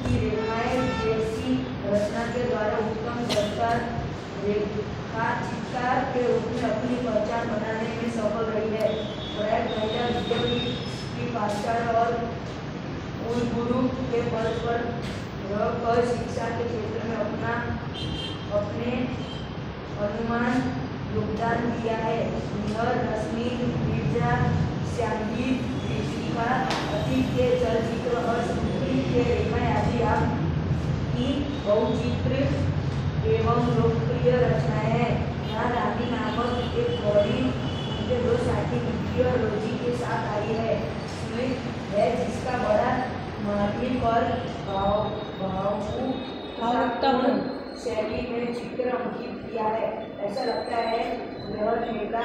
की रेखाएं जैसी रचना के द्वारा उत्तम दस्तार रेखा चित्रकार के रूप में अपनी पहचान बनाने में सफल रही है। प्रयाग महिला विद्यापीठ की पाठशाला और गुरु के पद पर रहकर शिक्षा के क्षेत्र में अपने अनुमान योगदान दिया है। निहर, रश्मि, गिरिजा, श्यामगीत, कृषिका, अतीत के चलचित्र और स्मृति के रेखाएं आदि आपकी बहुचित्र एवं लोकप्रिय रचनाएं हैं। यहाँ रानी नामक एक बड़ी उनके दो साथी मिथियोलॉजी के साथ आई है। स्मिथ है जिसका बड़ा मार्मिक और भावुकतापूर्ण शैली में चित्र अंकित किया है। ऐसा लगता है यह नेता,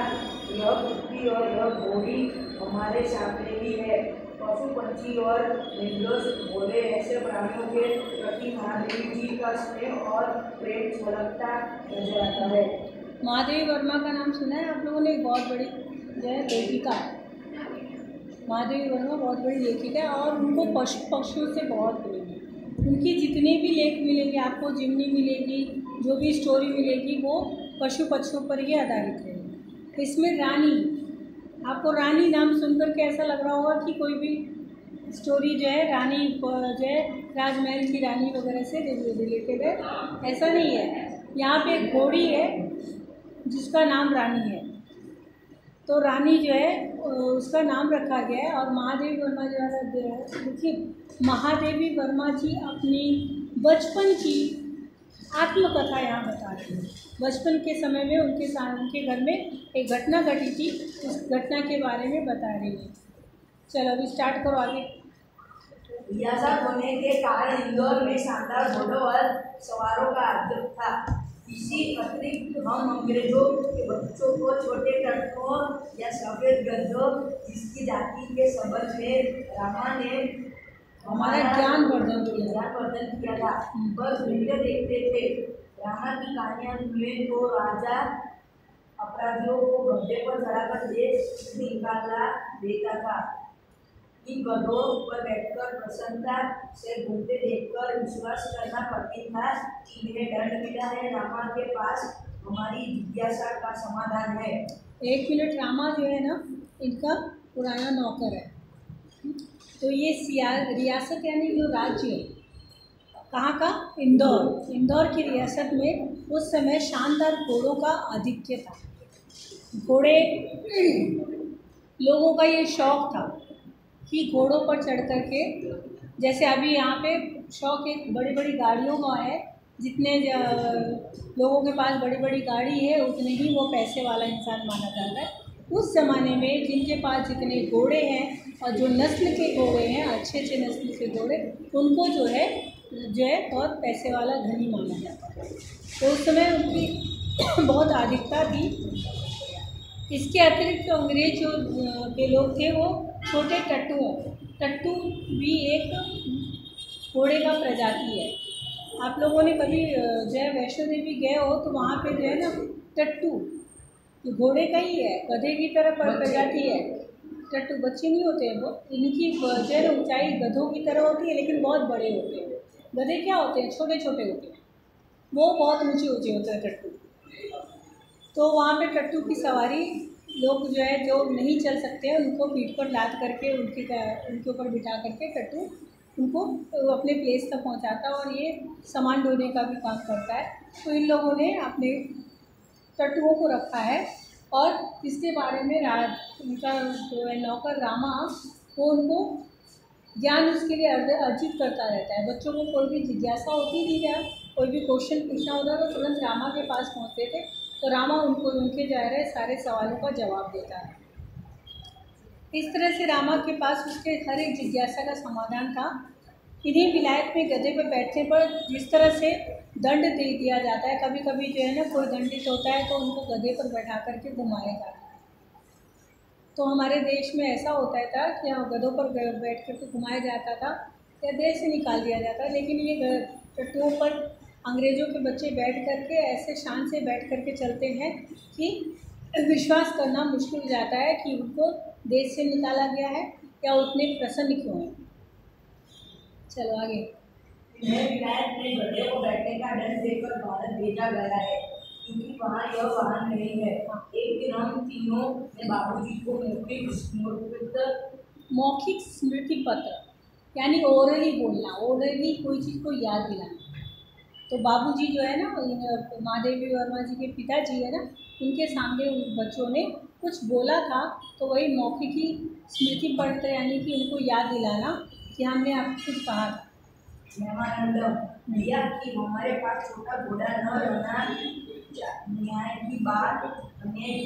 यह कुत्ती और यह घोड़ी हमारे सामने ही है। पशु, पंछी और निर्दोष भोले ऐसे प्राणियों के प्रति महादेवी जी का स्नेह और प्रेम झलकता नजर आता है। महादेवी वर्मा का नाम सुना है आप लोगों ने? बहुत बड़ी जो है लेखिका, महादेवी वर्मा बहुत बड़ी लेखिका है और उनको पशुओं से बहुत प्रेम है। उनकी जितने भी लेख मिलेंगे आपको, जिमनी मिलेगी, जो भी स्टोरी मिलेगी वो पशुओं पर ही आधारित है। इसमें रानी, आपको रानी नाम सुनकर के ऐसा लग रहा होगा कि कोई भी स्टोरी जो है रानी जो है राजमहल की रानी वगैरह से रिलेटेड है, ऐसा नहीं है। यहाँ पे एक घोड़ी है जिसका नाम रानी है, तो रानी जो है उसका नाम रखा गया है। और महादेवी वर्मा जो है, देखिए महादेवी वर्मा जी अपनी बचपन की आत्मकथा यहाँ बता रही है। बचपन के समय में उनके घर में एक घटना घटी थी, उस घटना के बारे में बता रही है। चलो अभी स्टार्ट करो आगे। रियासत होने के कारण इंदौर में शानदार घोड़ों और सवारों का अद्भुत था। इसी अतिरिक्त हम अंग्रेजों के बच्चों को छोटे टट्टुओं या सफेद गधों जिसकी जाति के संबंध में रामा ने हमारा ज्ञानवर्धन किया था पर वीडियो देखते थे। रामा की कहानियां सुने तो राजा अपराधियों को गड्ढे पर चढ़ाकर देश निकाला देता था। इन गधों पर बैठकर प्रसन्नता से घूमते देखकर विश्वास करना कठिन था कि इन्हें दंड मिला है। रामा के पास हमारी जिज्ञासा का समाधान है। एक मिनट, रामा जो है ना इनका पुराना नौकर है। तो ये रियासत यानी जो राज्य है, कहाँ का? इंदौर। इंदौर की रियासत में उस समय शानदार घोड़ों का आधिक्य था। घोड़े लोगों का ये शौक़ था कि घोड़ों पर चढ़ कर के, जैसे अभी यहाँ पे शौक़ एक बड़ी बड़ी गाड़ियों का है, जितने लोगों के पास बड़ी बड़ी गाड़ी है उतने ही वो पैसे वाला इंसान माना जाता है। उस ज़माने में जिनके पास जितने घोड़े हैं और जो नस्ल के घोड़े हैं, अच्छे अच्छे नस्ल के घोड़े, उनको जो है बहुत पैसे वाला धनी माना जाता है। तो उस समय उनकी बहुत अधिकता थी। इसके अतिरिक्त अंग्रेज जो के लोग थे वो छोटे टट्टू भी एक घोड़े का प्रजाति है। आप लोगों ने कभी जो है वैष्णो देवी गए हो तो वहाँ पे जो है ना टट्टू घोड़े का ही है, गधे की तरह प्रजाति है। टट्टू बच्चे नहीं होते हैं वो, इनकी जो है ऊंचाई गधों की तरह होती है लेकिन बहुत बड़े होते हैं। गधे क्या होते हैं? छोटे छोटे होते हैं, वो बहुत ऊंचे ऊंचे होते हैं टट्टू। तो वहाँ पे टट्टू की सवारी लोग जो है जो नहीं चल सकते हैं उनको पीठ पर लाद करके उनके ऊपर बिठा करके टट्टू उनको अपने प्लेस तक पहुँचाता है और ये सामान ढोने का भी काम करता है। तो इन लोगों ने अपने टट्टुओं को रखा है और इसके बारे में उनका जो है नौकर रामा, वो उनको ज्ञान उसके लिए अर्जित करता रहता है। बच्चों को कोई भी जिज्ञासा होती थी या कोई भी क्वेश्चन पूछना होता तो तुरंत रामा के पास पहुंचते थे, तो रामा उनको उनके जा रहे सारे सवालों का जवाब देता है। इस तरह से रामा के पास उसके हर एक जिज्ञासा का समाधान था। इन्हीं विलायत में गधे पर बैठने पर जिस तरह से दंड दे दिया जाता है, कभी कभी जो है ना कोई दंडित होता है तो उनको गधे पर बैठा करके घुमाया जाता है। तो हमारे देश में ऐसा होता था कि गधों पर बैठ करके घुमाया जाता था या देश से निकाल दिया जाता है। लेकिन ये टट्टुओं पर अंग्रेज़ों के बच्चे बैठ करके ऐसे शान से बैठ करके चलते हैं कि विश्वास करना मुश्किल हो जाता है कि उनको देश से निकाला गया है या उतने प्रसन्न क्यों हैं। चलो आगे। इन्हें विलायत में गधे को बैठने का दंड देकर भारत भेजा गया है, क्योंकि वहाँ यह वाहन नहीं है। एक दिन हम तीनों ने बाबूजी को मौखिक स्मृति पत्र यानी ओरली बोलना, ओरली कोई चीज़ को याद दिलाना। तो बाबूजी जो है ना, महादेवी वर्मा जी के पिताजी है ना, उनके सामने उन बच्चों ने कुछ बोला था, तो वही मौखिक ही स्मृति पत्र यानी कि उनको याद दिलाना कि हमने आपको कुछ कहा था। मेमोरेंडम भैया कि हमारे पास छोटा घोड़ा न रहना अन्याय की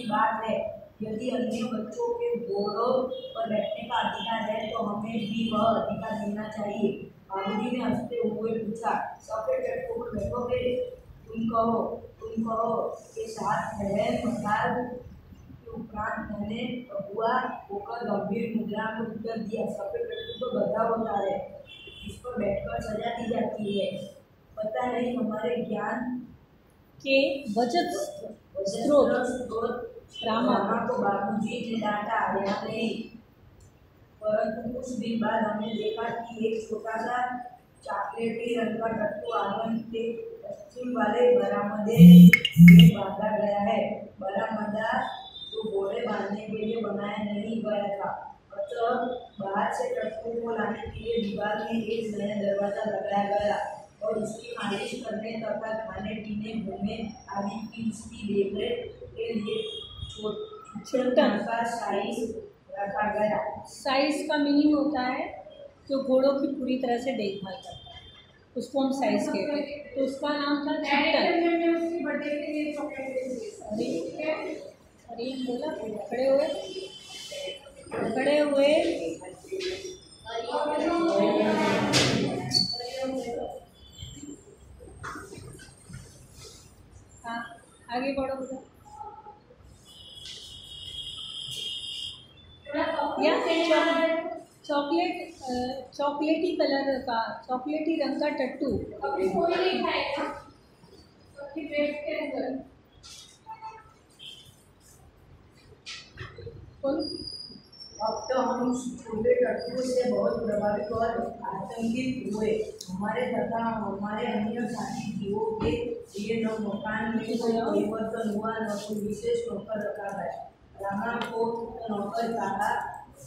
बात है। यदि अन्य बच्चों के घोड़ों पर बैठने का अधिकार है तो हमें भी वह अधिकार देना चाहिए। बाबूजी ने हंसते हुए पूछा, सफेद टट्टू पर बैठोगे? तुम कहो के साथ है मसाल के उपरांत मैंने बबुआ होकर गंभीर मुद्रा में उत्तर दिया, सफेद टट्टू तो गधा होता है, इस पर बैठकर सजा दी जाती है। पता नहीं हमारे ज्ञान के बचत स्रोत रामा को बाबूजी ने डांटा, यहाँ नहीं। परंतु कुछ दिन बाद हमने देखा कि एक छोटा सा चॉकलेटी रंग का टट्टू आंगन के पश्चिम वाले बरामदे में बांधा गया है। बरामदा तो घोड़े बांधने के लिए बनाया नहीं गया था, अतः बाहर से टट्टू को लाने के लिए दीवार में एक नया दरवाजा लगाया गया और उसकी मालिश करने तथा खाने पीने घूमने आदि की उसकी देखरेख के लिए छोटा का साइज रखा गया। साइज का मीनिंग होता है जो घोड़ों की पूरी तरह से देखभाल करता है, उसको हम साइज कहते हैं। तो उसका नाम था अरे बोला खड़े हुए हाँ आगे बढ़ो या चॉकलेटी कलर का, चॉकलेटी रंग का टट्टू अभी कोई नहीं खाएगा सबकी पेट के अंदर। अब तो हम उस छोटे टट्टू से बहुत प्रभावित और आतंकित हुए। हमारे तथा हमारे अन्य साथी जीवों के लिए न मकान में कोई परिवर्तन हुआ, न कोई विशेष नौकर रखा गया। रामा को नौकर कहा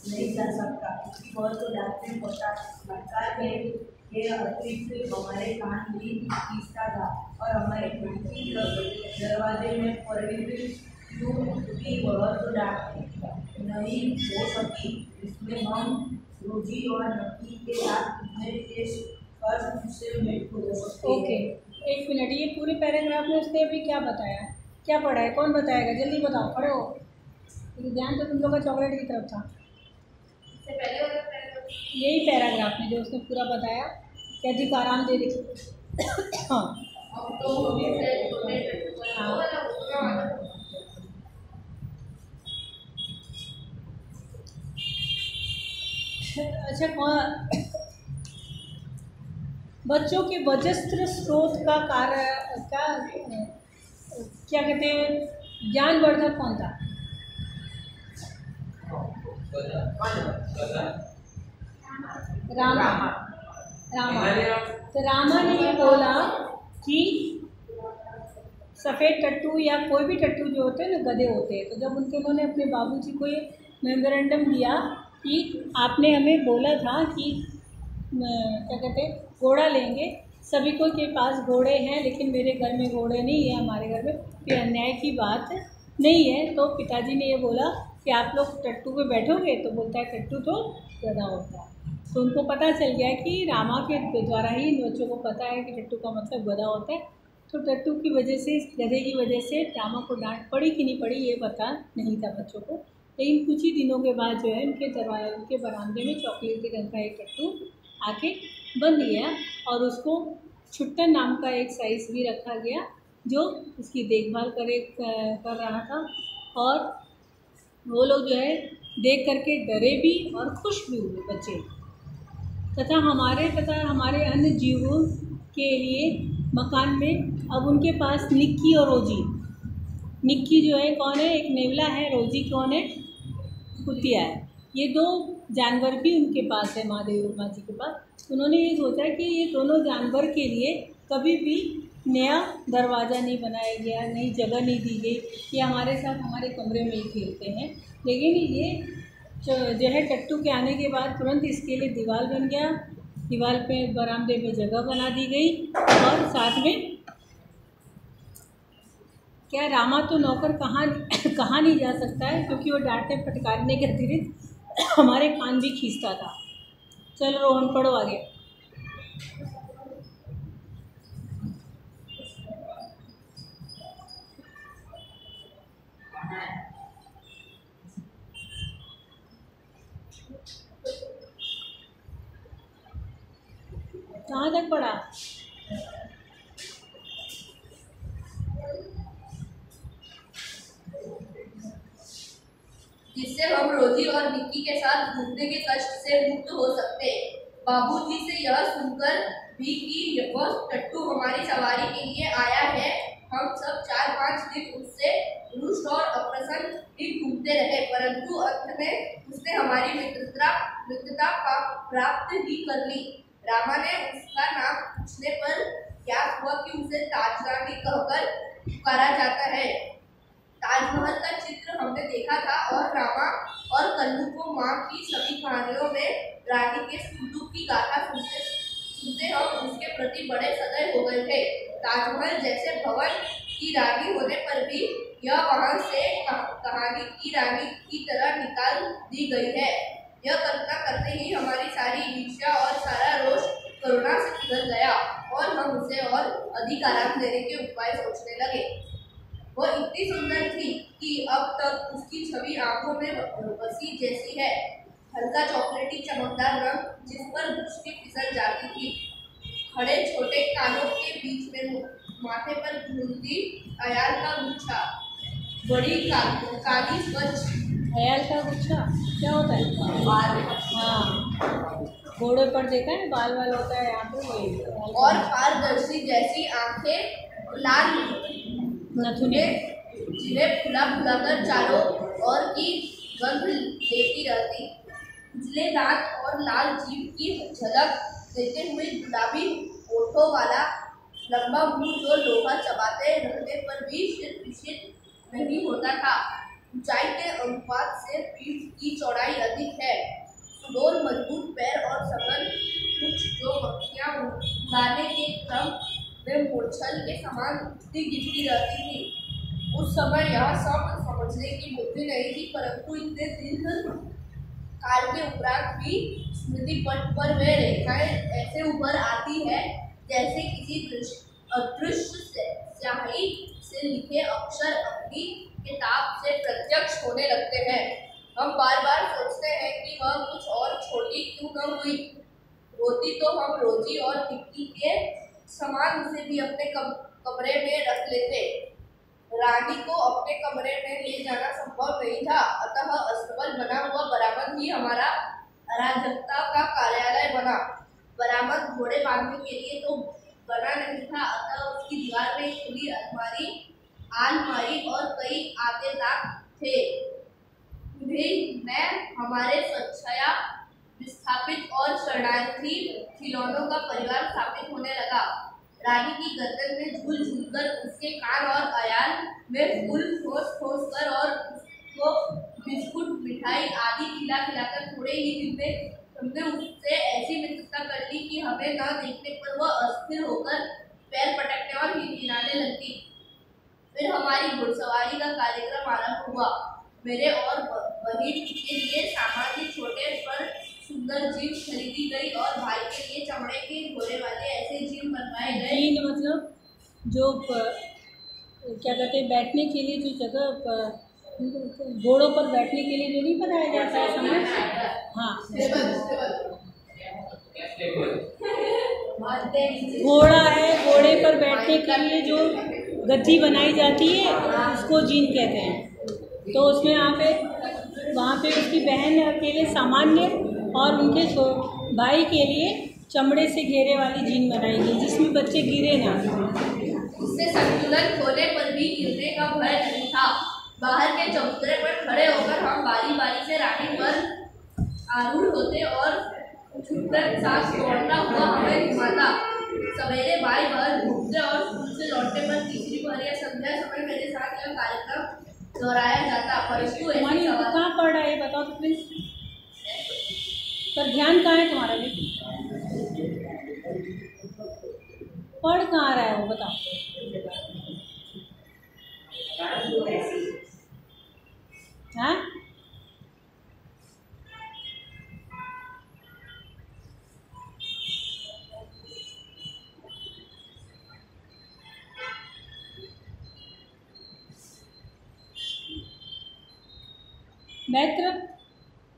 नहीं जा सकता, क्योंकि वह तो डांटने पड़ता। सरकार के अतिरिक्त हमारे कान भी खींचता था और हमारे खिड़की दरवाजे में परिवित क्योंकि वह तो डांट नहीं हो सकती। इसमें हम रोजी और नकी के साथ कितने तेज कर उससे मेट हो सकते। ओके, एक मिनट, ये पूरे पैराग्राफ में उसने अभी क्या बताया, क्या पढ़ा है, कौन बताएगा? जल्दी बताओ, पढ़ो। ध्यान तो तुम लोग का चॉकलेट की तरफ था। इससे पहले वाला पैराग्राफ, यही पैराग्राफ में जो उसने पूरा बताया कि अधिक आराम दे देखिए। हाँ अच्छा, बच्चों के वजस्त्र स्रोत का कार्य क्या कहते हैं, ज्ञानवर्धक कौन था? रामा। तो रामा ने ये बोला कि सफ़ेद टट्टू या कोई भी टट्टू जो होते हैं ना, गधे होते हैं। तो जब उन्होंने अपने बाबूजी को ये मेमोरेंडम दिया कि आपने हमें बोला था कि क्या कहते हैं, घोड़ा लेंगे, सभी को के पास घोड़े हैं लेकिन मेरे घर में घोड़े नहीं है, हमारे घर में, ये अन्याय की बात नहीं है। तो पिताजी ने ये बोला कि आप लोग टट्टू पे बैठोगे? तो बोलता है टट्टू तो गधा होता है। तो उनको पता चल गया कि रामा के द्वारा ही इन बच्चों को पता है कि टट्टू का मतलब गधा होता है। तो टट्टू की वजह से, इस गधे की वजह से रामा को डांट पड़ी कि नहीं पड़ी ये पता नहीं था बच्चों को। लेकिन कुछ ही दिनों के बाद जो है उनके बरामदे में चॉकलेटी रंग का एक टट्टू आके बन गया और उसको छुट्टन नाम का एक साइज भी रखा गया जो उसकी देखभाल कर रहा था। और वो लोग जो है देख करके डरे भी और खुश भी हुए बच्चे, तथा हमारे अन्य जीवों के लिए मकान में अब उनके पास निक्की और रोजी, निक्की जो है कौन है, एक नेवला है, रोजी कौन है, कुतिया है। ये दो जानवर भी उनके पास है, महादेव वर्मा जी के पास। उन्होंने ये सोचा कि ये दोनों जानवर के लिए कभी भी नया दरवाज़ा नहीं बनाया गया, नई जगह नहीं दी गई, ये हमारे साथ हमारे कमरे में ही खेलते हैं। लेकिन ये जो है टट्टू के आने के बाद तुरंत इसके लिए दीवार बन गया, दीवार पे बरामदे में जगह बना दी गई। और साथ में क्या रामा तो नौकर कहाँ नहीं जा सकता है, क्योंकि वो डांटने फटकारने के अतिरिक्त हमारे कान भी खींचता था। चल रोहन पढ़ो आगे। कहाँ तक पढ़ा? जिससे हम रोजी और निक्की के साथ घूमने के कष्ट से मुक्त हो सकते। बाबूजी से यह सुनकर भी कि वह टट्टू हमारी सवारी के लिए आया है, हम सब 4-5 दिन उससे रुष्ट और अप्रसन्न ही घूमते रहे, परंतु अंत में उसने हमारी मित्रता प्राप्त ही कर ली। रामा ने उसका नाम पूछने पर ज्ञात हुआ कि उसे ताजरानी कहकर पुकारा जाता है। ताजमहल का चित्र हमने देखा था और रामा और कल्लू को माँ की सभी कहानियों में रानी के सुख की गाथा सुनते हम उसके प्रति बड़े सदैव हो गए थे। ताजमहल जैसे भवन की रानी होने पर भी यह वहाँ से कहानी की रानी की तरह निकाल दी गई है। यह कल्पना करते ही हमारी सारी ईर्ष्या और सारा रोष करुणा से पिघल गया और हम उसे और अधिक आराम देने के उपाय सोचने लगे। वह इतनी सुंदर थी कि अब तक उसकी छवि आंखों में बसी जैसी है। हल्का चॉकलेटी चमकदार रंग जिस पर मुश्किल फिसल जाती थी। खड़े छोटे कानों के बीच में माथे पर झूलती अयाल का गुच्छा, बड़ी काली स्वच्छ। अयाल का गुच्छा क्या होता है? बाल। हाँ, घोड़े पर देखा है बाल वाल होता है यहाँ पे, वही। और पारदर्शी जैसी आंखें, लाल नथुने जिन्हें फुला कर चारों ओर की गंध लेती रहती। उजले दांत और लाल जीभ की झलक देते हुए गुलाबी ओठों वाला लंबा मुंह जो लोहा चबाते रहने पर भी शिथिल नहीं होता था। ऊंचाई के अनुपात से पीठ की चौड़ाई अधिक है। सुडौल मजबूत पैर और सबल कुछ जो मक्खियां उड़ाने के क्रम में मूर्छल के समान उठती गिरती रहती थी। उस समय यह सब समझने की बुद्धि नहीं थी, परंतु इतने दीर्घ काल के उपरांत भी स्मृति पट पर वे रेखाएं ऐसे उभर आती है जैसे किसी अदृश्य स्याही से लिखे अक्षर अपनी किताब से प्रत्यक्ष होने लगते हैं। हम बार बार सोचते हैं कि वह कुछ और छोटी क्यों न हुई होती तो हम रोजी और निक्की के समान उसे भी अपने कमरे में रख लेते। रानी को अपने कमरे में ले जाना संभव नहीं था, अतः अस्तबल बना हुआ बरामद ही हमारा अराजकता का कार्यालय बना। बरामद घोड़े बांधने के लिए तो बना नहीं था, अतः उसकी दीवार में खुली अलमारी और कई आते दाग थे। मैं हमारे स्वच्छया विस्थापित और शरणार्थी खिलौनों का परिवार स्थापित होने लगा। रानी की गर्दन में झूल झूलकर, उसके कान और अयाल में फूल ठोस कर और उसको बिस्कुट मिठाई आदि खिलाकर थोड़े ही दिन में हमने उससे ऐसी मित्रता कर ली कि हमें न देखने पर वह अस्थिर होकर पैर पटकने और हिलाने लगती। फिर हमारी घुड़सवारी का कार्यक्रम आरंभ हुआ। मेरे और बहन के लिए सामान्य छोटे पर सुंदर जीप खरीदी गई और भाई के लिए चमड़े के घोड़े वाले ऐसे जीप बनवाए गए। जीन मतलब जो क्या कहते हैं, बैठने के लिए जो जगह घोड़ों पर बैठने के लिए जो नहीं बनाया जाता है सामान। हाँ, घोड़ा है, घोड़े पर बैठने के लिए जो गद्दी बनाई जाती है उसको जीन कहते हैं। तो उसमें वहाँ पे उसकी बहन के लिए सामान्य और उनके भाई के लिए चमड़े से घेरे वाली जीन बनाई गई जिसमें बच्चे गिरे ना। उससे संतुलन खोने पर भी गिरने का भय नहीं था। बाहर के चबूतरे पर खड़े होकर हम बारी बारी से रानी पर आरूढ़ होते और छुटकर साथ दौड़ता हुआ हमें घुमाता। सवेरे भाई बहन घूमते और स्कूल से लौटने पर तीसरी पहर या संध्या समय मेरे साथ यह कार्यक्रम दोहराया जाता। परंतु तुम्हारी कहाँ पढ़ रहा है ये बताओ तो प्लीज। पर ध्यान कहाँ है तुम्हारा भी? पढ़ कहाँ रहा है वो बताओ। हाँ मैत्र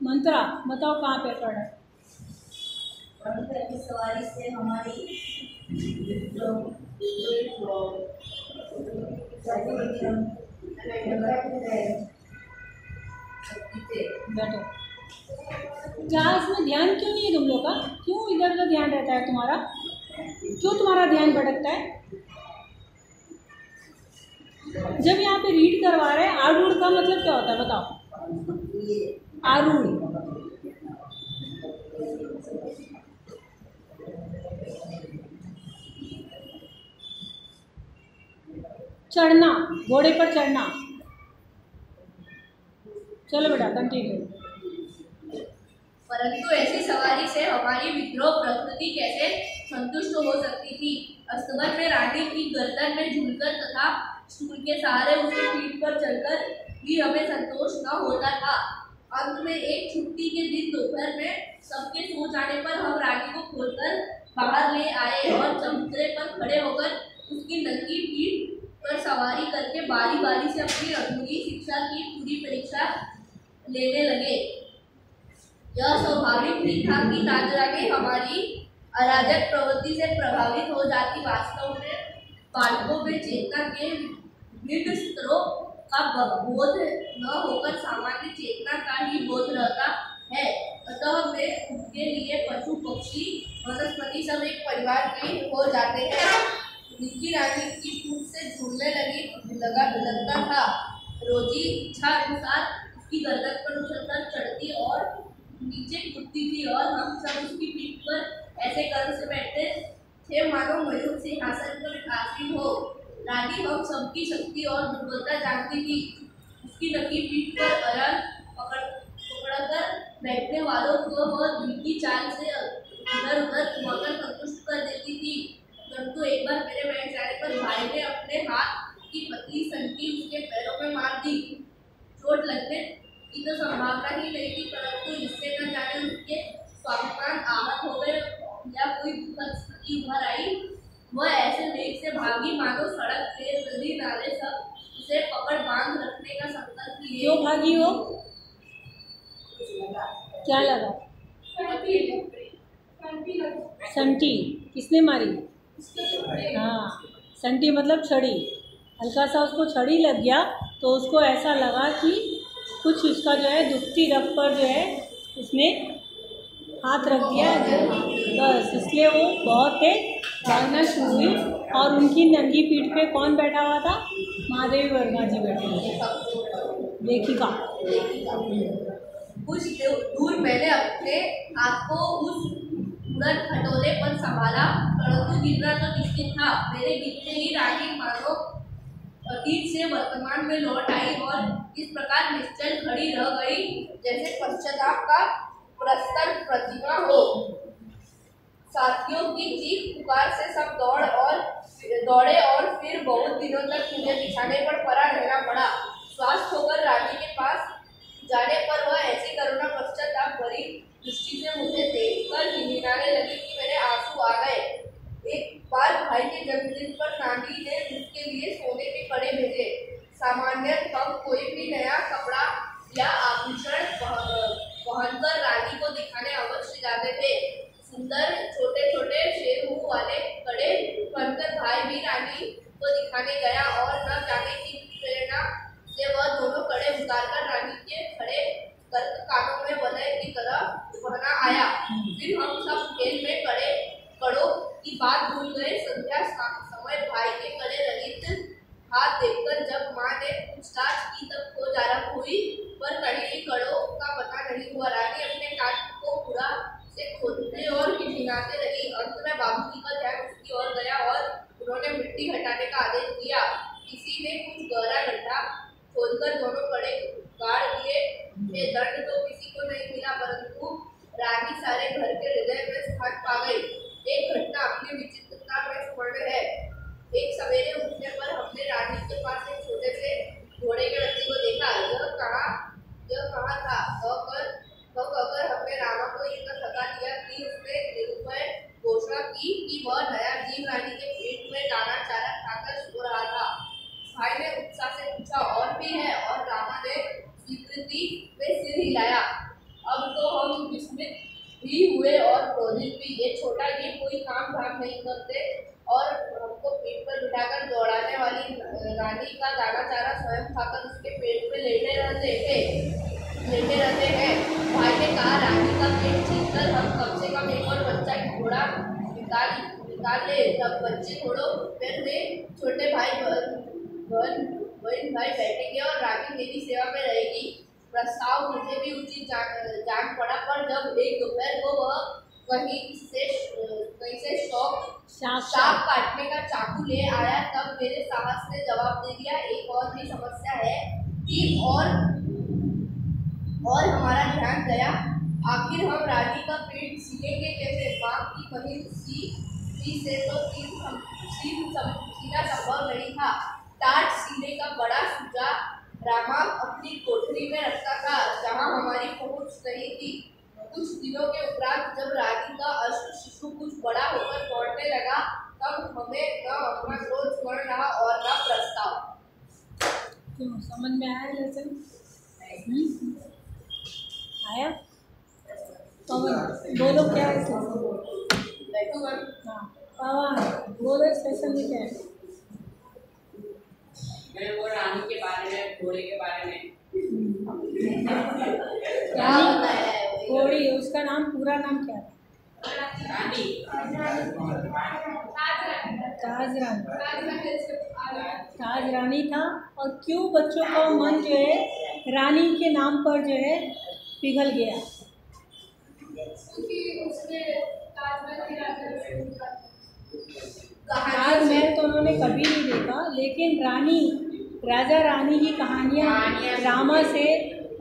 मंत्रा बताओ कहाँ पे पढ़ा है? की सवारी से हमारी बैठो। क्लास में ध्यान क्यों नहीं है तुम लोग का? क्यों इधर उधर ध्यान रहता है तुम्हारा? क्यों तुम्हारा ध्यान भटकता है? जब यहाँ पे रीड करवा रहे हैं, आरूढ़ का मतलब क्या होता है बताओ? आरूढ़ चढ़ना, घोड़े पर चढ़ना। चलो बेटा कंटिन्यू। परंतु ऐसी सवारी से हमारी विद्रोह प्रकृति कैसे संतुष्ट हो सकती थी। अस्तबल में रानी की गर्दन में झूलकर तथा स्टूल के सहारे उसकी पीठ पर चढ़कर भी हमें संतोष न होता था। अंत में एक छुट्टी के दिन दोपहर में सबके सो जाने पर हम रानी को खोलकर बाहर ले आए और चबूतरे पर खड़े होकर उसकी नंगी पीठ पर सवारी करके बारी बारी से अपनी अधूरी शिक्षा की पूरी परीक्षा लेने लगे। यह स्वाभाविक भी था कि राजरानी हमारी अराजक प्रवृत्ति से प्रभावित हो जाती। वास्तव में बालकों में चेतना के विभिन्न स्तरों का बोध न होकर सामान्य चेतना का ही बोध रहता है। अतः वे उनके लिए पशु पक्षी वनस्पति सब एक परिवार के हो जाते हैं। निकी रानी की पूंछ से झूलने लगता था। रोजी इच्छा अनुसार उसकी गर्दन पर उछलकर चढ़ती और नीचे कूदती थी और हम सब उसकी पीठ पर ऐसे गर्व से बैठते थे मानो मयूर सिंहासन पर आसीन हो। रानी हम सबकी शक्ति और दुर्बलता जानती थी। उसकी नंगी पीठ पर अरल पकड़कर बैठने वालों को वह धीमी चाल से इधर उधर घुमाकर संतुष्ट कर देती थी। परंतु एक बार मेरे बैठ जाने पर भाई ने अपने हाथ की पतली संटी उसके पैरों में मार दी। चोट लगने की तो संभावना ही नहीं थी, परंतु इससे न जाने उसके स्वाभिमान आहत हो गए या कोई दुखद स्थिति उभर आई। वह ऐसे वेग से भागी मानो सड़क पे नदी नाले सब उसे पकड़ बांध रखने का संकल्प लिए। क्यों भागी हो? क्या लगा? संटी किसने मारी? हाँ, संटी मतलब छड़ी। हल्का सा उसको छड़ी लग गया तो उसको ऐसा लगा कि कुछ उसका जो है दुखती रग पर जो है उसने हाथ रख दिया, बस इसलिए वो बहुत तेज भागना शुरू हुई। और उनकी नंगी पीठ पे कौन बैठा हुआ था? महादेवी वर्मा जी बैठी हुई, लेखिका। कुछ दूर मैंने अपने हाथ को उस उड़न खटोले पर संभाला, परंतु गिरना तो निश्चित था। मेरे गिरते ही रानी मानो अतीत से वर्तमान में लौट आई और इस प्रकार निश्चल खड़ी रह गई जैसे पश्चाताप का प्रस्तर प्रतिमा हो। साथियों की चीख पुकार से सब दौड़े और फिर बहुत दिनों तक मुझे बिछाने पर पड़ा रहना पड़ा। स्वस्थ होकर रानी के पास जाने पर वह ऐसी करुणा पश्चाताप भरी दृष्टि से मुझे देखकर हिनहिनाने लगी कि मेरे आंसू आ गए। एक बार भाई के जन्मदिन पर नानी ने उसके लिए सोने के कड़े भेजे। सामान्यतः हम कोई भी नया कपड़ा या आभूषण पहनकर रानी को दिखाने अवश्य जाते थे। सुंदर छोटे छोटे शेर मुंह वाले कड़े पहनकर भाई भी रानी को दिखाने गया और न जाने की प्रेरणा से वह दोनों कड़े उतारकर रानी के खड़े कर कानों में वलय की तरह पहना आया। फिर हम सब खेल में कड़ों की बात भूल गए। संध्या समय भाई के कड़े रंगीत हाथ देखकर जब माँ ने पूछताछ की तब खोज आरंभ हुई, पर कड़ी कड़ों का पता नहीं हुआ। रानी अपने कान बाबूजी का ध्यान उसकी ओर गया और उन्होंने मिट्टी हटाने का आदेश दिया। किसी ने कुछ गहरा गड्ढा खोदकर दोनों कड़े गाड़ दिए। ये दंड तो किसी को नहीं मिला, परंतु रानी सारे घर के हृदय में स्थान पा गई। एक घटना अपनी विचित्रता में स्मरण है। एक सवेरे उठने पर हमने रानी के पास एक छोटे से घोड़े के बच्चे को देखा। यह कहाँ था कहकर हमने रामा को इतना थका दिया कि उसने निरुपय घोषणा की कि वह नया जीव रानी के पेट में दाना चारा खाकर सो रहा था। भाई ने उत्साह से पूछा, और भी है? और रामा ने स्वीकृति में सिर हिलाया। अब तो हम विस्मित भी हुए और क्रोधित भी। ये छोटा ये कोई काम धाम नहीं करते और हमको पीठ पर बिठाकर दौड़ाने वाली रानी का दाना चारा स्वयं खाकर उसके पेट में लेटे रहते हैं। भाई ने कहा, रानी का पेट छीनकर हम कम से कम एक और बच्चा की घोड़ा निकाल ले। तब बच्चे घोड़ों फिर में छोटे भाई बहन भाई बैठेंगे और रानी मेरी सेवा में रहेगी। प्रस्ताव मुझे भी उचित जान पड़ा, पर जब एक दोपहर को वह कहीं से सांप काटने का चाकू ले आया, तब मेरे साहस ने जवाब दे दिया, एक और भी समस्या है कि और हमारा ध्यान गया। आखिर हम रानी का पेट सीलेंगे कैसे? बाप की कहीं सी से तो सीना संभव नहीं था। टाट सीने का बड़ा सूजा रामा अपनी कोठरी में रखता था, जहाँ हमारी पहुँच नहीं थी। कुछ दिनों के उपरांत जब रानी का अश्व शिशु कुछ बड़ा होकर दौड़ने लगा, तब हमें न अपना क्रोध स्मरण रहा और न प्रस्ताव। क्यों, समझ में आया लेसन? आया? पवन बोलो, क्या है हाँ पवन बोलो, सेशन में क्या है? मैं वो रानी के बारे में, घोड़े के बारे में क्या बताया? घोड़ी, उसका नाम, पूरा नाम क्या है? ताज रानी था। और क्यों बच्चों का मन जो है रानी के नाम पर जो है पिघल गया? ताजमहल तो उन्होंने कभी नहीं देखा, लेकिन राजा रानी की कहानियाँ रामा से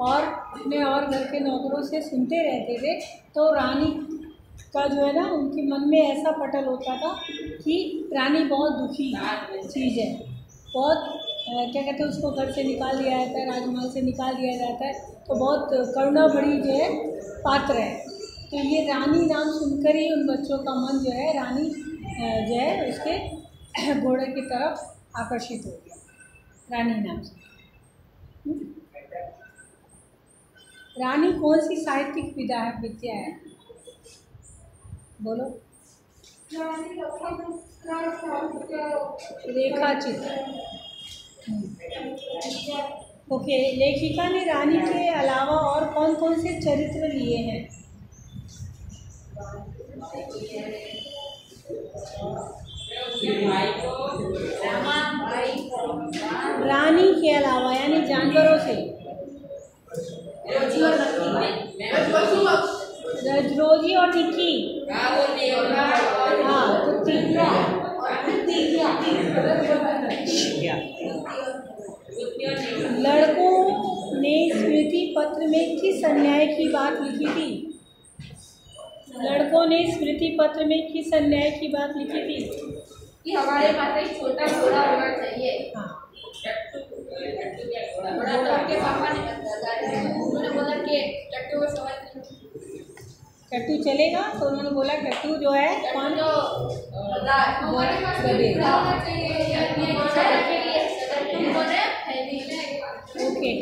और अपने और घर के नौकरों से सुनते रहते थे। तो रानी का जो है ना, उनके मन में ऐसा पटल होता था कि रानी बहुत दुखी चीज़ है, बहुत क्या कहते हैं, उसको घर से निकाल दिया जाता है, राजमहल से निकाल दिया जाता है, तो बहुत करुणा भरी जो है पात्र है। तो ये रानी नाम सुनकर ही उन बच्चों का मन जो है रानी जो है उसके घोड़े की तरफ आकर्षित हो गया, रानी नाम से। रानी कौन सी साहित्यिक विद्या है? बोलो। रेखा चित्र। ओके, लेखिका ने रानी के अलावा और कौन कौन से चरित्र लिए हैं? रानी के अलावा यानी जानवरों से। रजरोजी और निक्की। हाँ, तो लड़कों ने स्मृति पत्र में किस अन्याय की बात लिखी थी? लड़कों ने स्मृति पत्र में किस अन्याय की बात लिखी थी? कि हमारे पास एक छोटा घोड़ा होना चाहिए। हाँ, के पापा ने उन्होंने बोला कि टट्टू को सवाल टट्टू चलेगा, तो उन्होंने बोला टट्टू जो है कौन ओके।